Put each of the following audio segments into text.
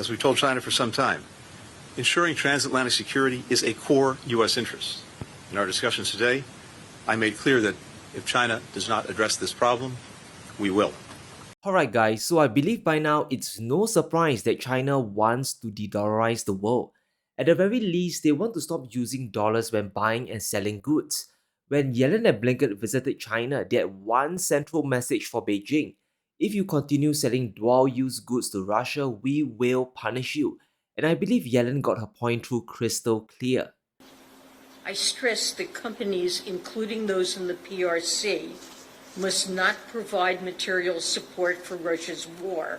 As we've told China for some time, ensuring transatlantic security is a core U.S. interest. In our discussions today, I made clear that if China does not address this problem, we will. Alright guys, so I believe by now it's no surprise that China wants to de-dollarize the world. At the very least, they want to stop using dollars when buying and selling goods. When Yellen and Blinken visited China, they had one central message for Beijing. If you continue selling dual-use goods to Russia, we will punish you. And I believe Yellen got her point through crystal clear. I stress that companies, including those in the PRC, must not provide material support for Russia's war,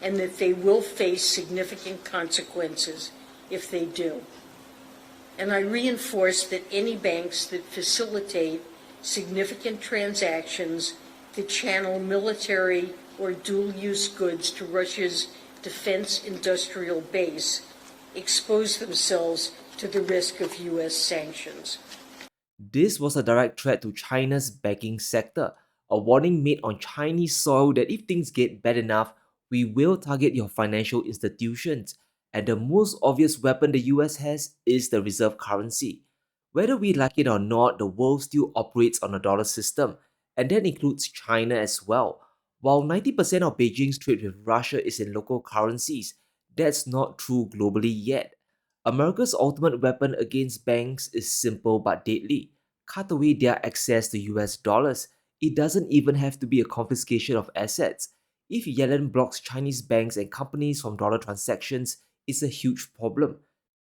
and that they will face significant consequences if they do. And I reinforce that any banks that facilitate significant transactions that channel military or dual-use goods to Russia's defense industrial base expose themselves to the risk of U.S. sanctions. This was a direct threat to China's banking sector, a warning made on Chinese soil that if things get bad enough, we will target your financial institutions. And the most obvious weapon the US has is the reserve currency. Whether we like it or not, the world still operates on a dollar system, and that includes China as well. While 90% of Beijing's trade with Russia is in local currencies, that's not true globally yet. America's ultimate weapon against banks is simple but deadly. Cut away their access to US dollars. It doesn't even have to be a confiscation of assets. If Yellen blocks Chinese banks and companies from dollar transactions, it's a huge problem.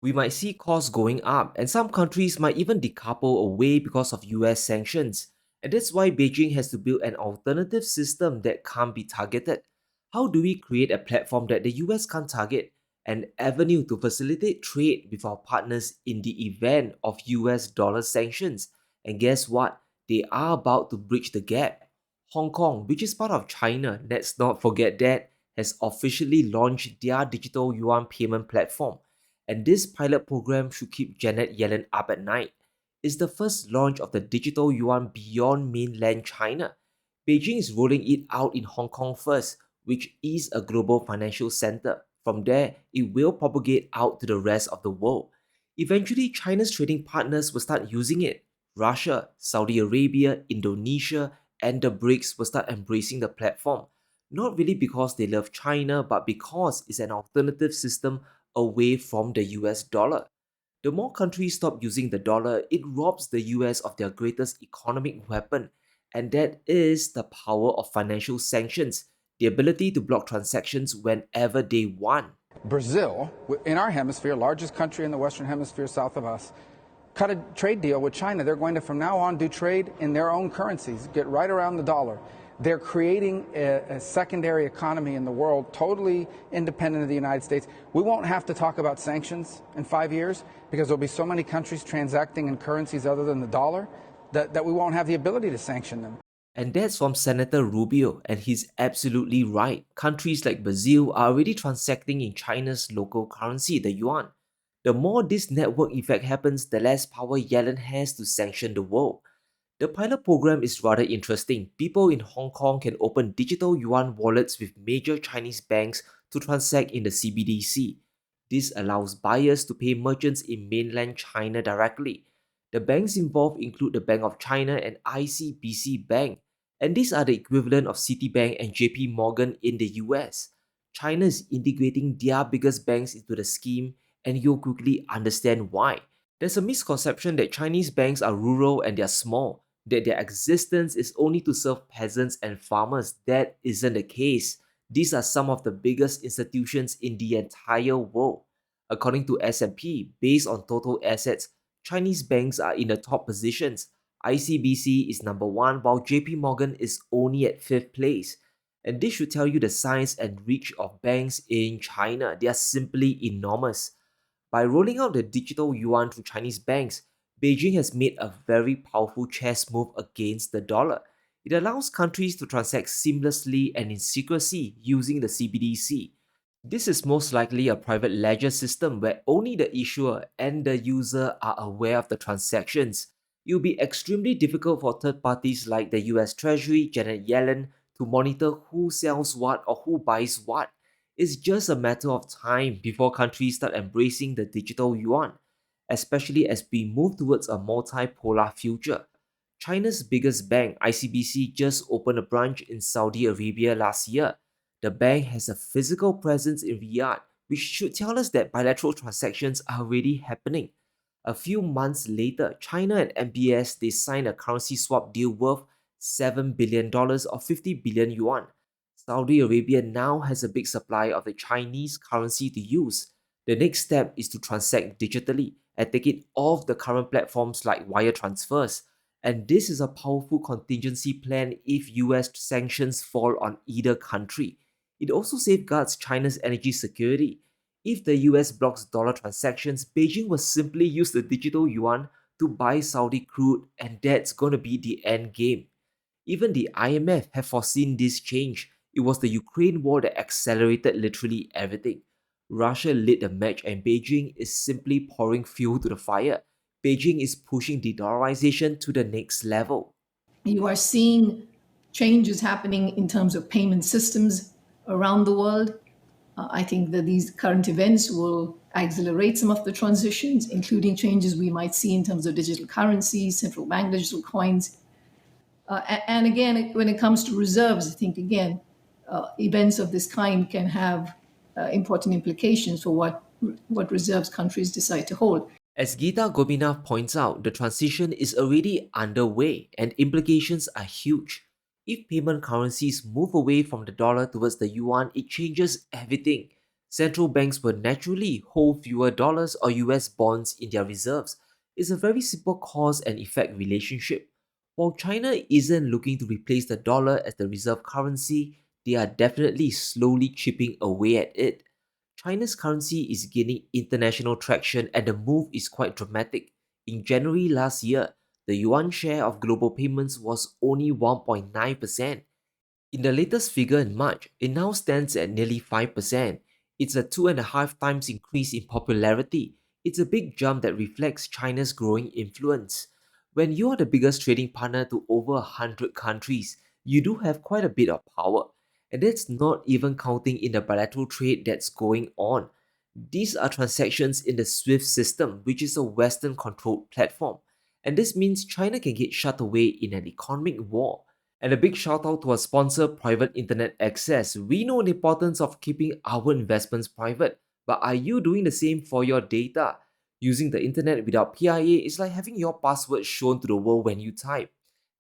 We might see costs going up, and some countries might even decouple away because of US sanctions. And that's why Beijing has to build an alternative system that can't be targeted. How do we create a platform that the US can't target? An avenue to facilitate trade with our partners in the event of US dollar sanctions. And guess what? They are about to bridge the gap. Hong Kong, which is part of China, let's not forget that, has officially launched their digital yuan payment platform. And this pilot program should keep Janet Yellen up at night. It's the first launch of the digital yuan beyond mainland China. Beijing is rolling it out in Hong Kong first, which is a global financial center. From there, it will propagate out to the rest of the world. Eventually, China's trading partners will start using it. Russia, Saudi Arabia, Indonesia, and the BRICS will start embracing the platform. Not really because they love China, but because it's an alternative system away from the US dollar. The more countries stop using the dollar, it robs the US of their greatest economic weapon, and that is the power of financial sanctions. The ability to block transactions whenever they want. Brazil, in our hemisphere, largest country in the Western Hemisphere south of us, cut a trade deal with China. They're going to, from now on, do trade in their own currencies, get right around the dollar. They're creating a secondary economy in the world, totally independent of the United States. We won't have to talk about sanctions in 5 years because there'll be so many countries transacting in currencies other than the dollar that we won't have the ability to sanction them. And that's from Senator Rubio, and he's absolutely right. Countries like Brazil are already transacting in China's local currency, the yuan. The more this network effect happens, the less power Yellen has to sanction the world. The pilot program is rather interesting. People in Hong Kong can open digital yuan wallets with major Chinese banks to transact in the CBDC. This allows buyers to pay merchants in mainland China directly. The banks involved include the Bank of China and ICBC Bank, and these are the equivalent of Citibank and JP Morgan in the US. China is integrating their biggest banks into the scheme, and you'll quickly understand why. There's a misconception that Chinese banks are rural and they're small, that their existence is only to serve peasants and farmers. That isn't the case. These are some of the biggest institutions in the entire world. According to S&P, based on total assets, Chinese banks are in the top positions. ICBC is number 1 while JP Morgan is only at 5th place. And this should tell you the size and reach of banks in China. They are simply enormous. By rolling out the digital yuan to Chinese banks, Beijing has made a very powerful chess move against the dollar. It allows countries to transact seamlessly and in secrecy using the CBDC. This is most likely a private ledger system where only the issuer and the user are aware of the transactions. It will be extremely difficult for third parties like the US Treasury, Janet Yellen, to monitor who sells what or who buys what. It's just a matter of time before countries start embracing the digital yuan, especially as we move towards a multipolar future. China's biggest bank, ICBC, just opened a branch in Saudi Arabia last year. The bank has a physical presence in Riyadh, which should tell us that bilateral transactions are already happening. A few months later, China and MBS they signed a currency swap deal worth $7 billion or 50 billion yuan. Saudi Arabia now has a big supply of the Chinese currency to use. The next step is to transact digitally and take it off the current platforms like wire transfers. And this is a powerful contingency plan if US sanctions fall on either country. It also safeguards China's energy security. If the US blocks dollar transactions, Beijing will simply use the digital yuan to buy Saudi crude, and that's gonna be the end game. Even the IMF have foreseen this change. It was the Ukraine war that accelerated literally everything. Russia lit the match and Beijing is simply pouring fuel to the fire. Beijing is pushing de-dollarization to the next level. You are seeing changes happening in terms of payment systems around the world. I think that these current events will accelerate some of the transitions, including changes we might see in terms of digital currencies, central bank digital coins. And again, when it comes to reserves, I think, again, events of this kind can have important implications for what reserves countries decide to hold. As Geeta Gopinath points out, the transition is already underway and implications are huge. If payment currencies move away from the dollar towards the yuan, it changes everything. Central banks will naturally hold fewer dollars or US bonds in their reserves. It's a very simple cause and effect relationship. While China isn't looking to replace the dollar as the reserve currency, they are definitely slowly chipping away at it. China's currency is gaining international traction and the move is quite dramatic. In January last year, the yuan share of global payments was only 1.9%. In the latest figure in March, it now stands at nearly 5%. It's a 2.5 times increase in popularity. It's a big jump that reflects China's growing influence. When you are the biggest trading partner to over 100 countries, you do have quite a bit of power. And that's not even counting in the bilateral trade that's going on. These are transactions in the SWIFT system, which is a Western controlled platform. And this means China can get shut away in an economic war. And a big shout out to our sponsor, Private Internet Access. We know the importance of keeping our investments private, but are you doing the same for your data? Using the internet without PIA is like having your password shown to the world when you type.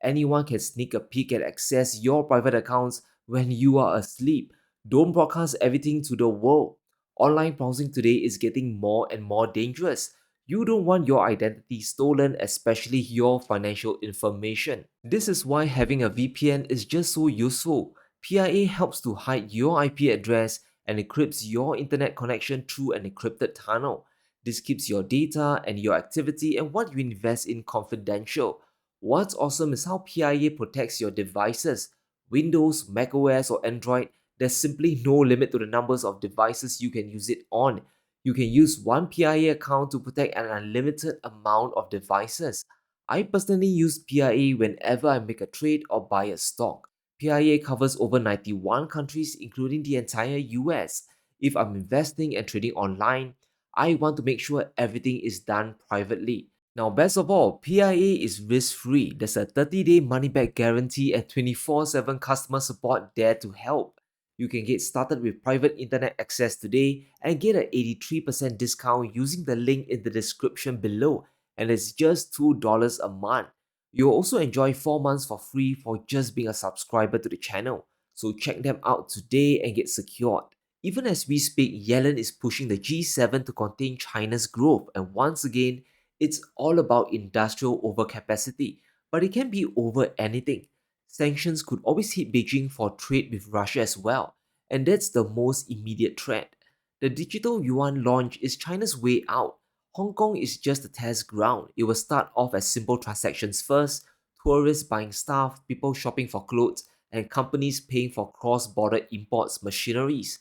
Anyone can sneak a peek and access your private accounts when you are asleep. Don't broadcast everything to the world. Online browsing today is getting more and more dangerous. You don't want your identity stolen, especially your financial information. This is why having a VPN is just so useful. PIA helps to hide your IP address and encrypts your internet connection through an encrypted tunnel. This keeps your data and your activity and what you invest in confidential. What's awesome is how PIA protects your devices. Windows, macOS, or Android, there's simply no limit to the numbers of devices you can use it on. You can use one PIA account to protect an unlimited amount of devices. I personally use PIA whenever I make a trade or buy a stock. PIA covers over 91 countries, including the entire US. If I'm investing and trading online, I want to make sure everything is done privately. Now, best of all, PIA is risk-free. There's a 30-day money-back guarantee and 24/7 customer support there to help. You can get started with private internet access today and get an 83% discount using the link in the description below, and it's just $2 a month. You'll also enjoy 4 months for free for just being a subscriber to the channel. So check them out today and get secured. Even as we speak, Yellen is pushing the G7 to contain China's growth, and once again, it's all about industrial overcapacity, but it can be over anything. Sanctions could always hit Beijing for trade with Russia as well, and that's the most immediate threat. The digital yuan launch is China's way out. Hong Kong is just a test ground. It will start off as simple transactions first, tourists buying stuff, people shopping for clothes, and companies paying for cross-border imports machineries.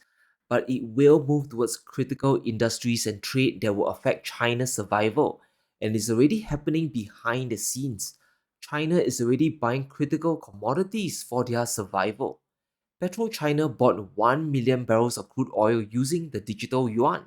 But it will move towards critical industries and trade that will affect China's survival, and is already happening behind the scenes. China is already buying critical commodities for their survival. PetroChina bought 1 million barrels of crude oil using the digital yuan.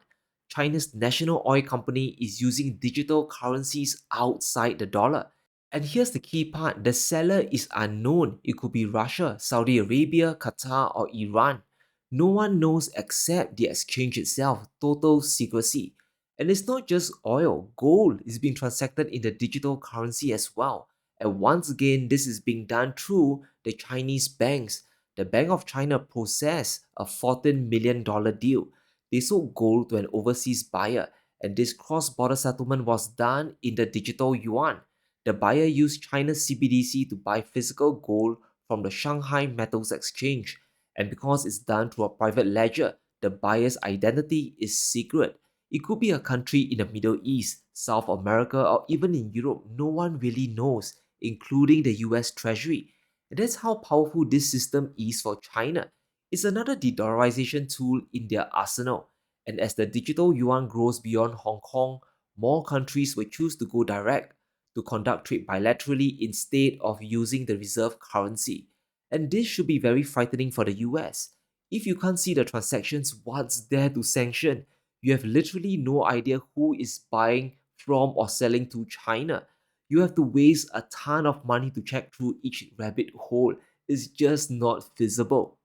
China's national oil company is using digital currencies outside the dollar. And here's the key part, the seller is unknown. It could be Russia, Saudi Arabia, Qatar, or Iran. No one knows except the exchange itself, total secrecy. And it's not just oil, gold is being transacted in the digital currency as well. And once again, this is being done through the Chinese banks. The Bank of China processed a $14 million deal. They sold gold to an overseas buyer, and this cross-border settlement was done in the digital yuan. The buyer used China's CBDC to buy physical gold from the Shanghai Metals Exchange, and because it's done through a private ledger, the buyer's identity is secret. It could be a country in the Middle East, South America, or even in Europe. No one really knows, including the US Treasury. And that's how powerful this system is for China. It's another de-dollarization tool in their arsenal. And as the digital yuan grows beyond Hong Kong, more countries will choose to go direct to conduct trade bilaterally instead of using the reserve currency. And this should be very frightening for the US. If you can't see the transactions, what's there to sanction? You have literally no idea who is buying from or selling to China. You have to waste a ton of money to check through each rabbit hole. It's just not feasible.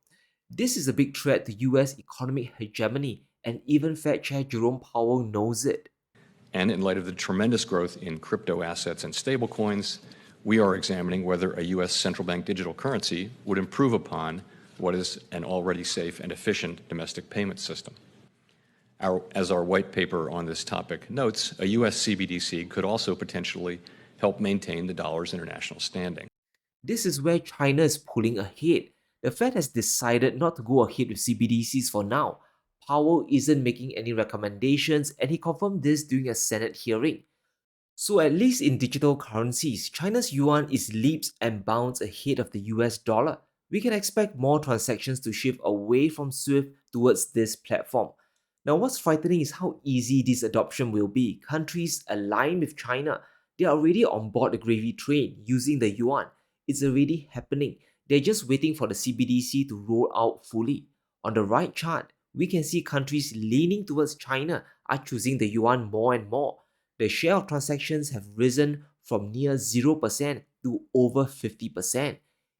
This is a big threat to US economic hegemony, and even Fed Chair Jerome Powell knows it. And in light of the tremendous growth in crypto assets and stablecoins, we are examining whether a U.S. central bank digital currency would improve upon what is an already safe and efficient domestic payment system. As our white paper on this topic notes, a U.S. CBDC could also potentially help maintain the dollar's international standing. This is where China is pulling ahead. The Fed has decided not to go ahead with CBDCs for now. Powell isn't making any recommendations, and he confirmed this during a Senate hearing. So at least in digital currencies, China's yuan is leaps and bounds ahead of the US dollar. We can expect more transactions to shift away from SWIFT towards this platform. Now what's frightening is how easy this adoption will be. Countries aligned with China, they are already on board the gravy train using the yuan. It's already happening. They're just waiting for the CBDC to roll out fully. On the right chart, we can see countries leaning towards China are choosing the yuan more and more. The share of transactions have risen from near 0% to over 50%.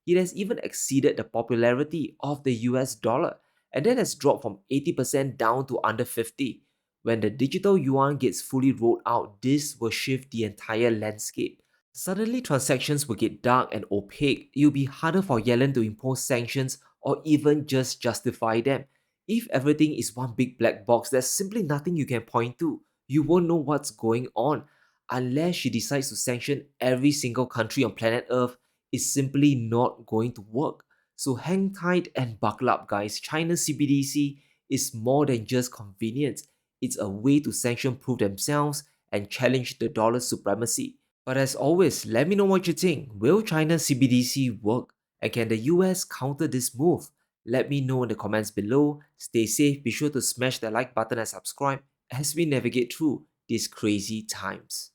It has even exceeded the popularity of the US dollar, and that has dropped from 80% down to under 50%. When the digital yuan gets fully rolled out, this will shift the entire landscape. Suddenly, transactions will get dark and opaque. It will be harder for Yellen to impose sanctions or even just justify them. If everything is one big black box, there's simply nothing you can point to. You won't know what's going on. Unless she decides to sanction every single country on planet Earth, it's simply not going to work. So hang tight and buckle up, guys. China's CBDC is more than just convenience. It's a way to sanction-proof themselves and challenge the dollar's supremacy. But as always, let me know what you think. Will China's CBDC work? And can the US counter this move? Let me know in the comments below. Stay safe, be sure to smash the like button and subscribe as we navigate through these crazy times.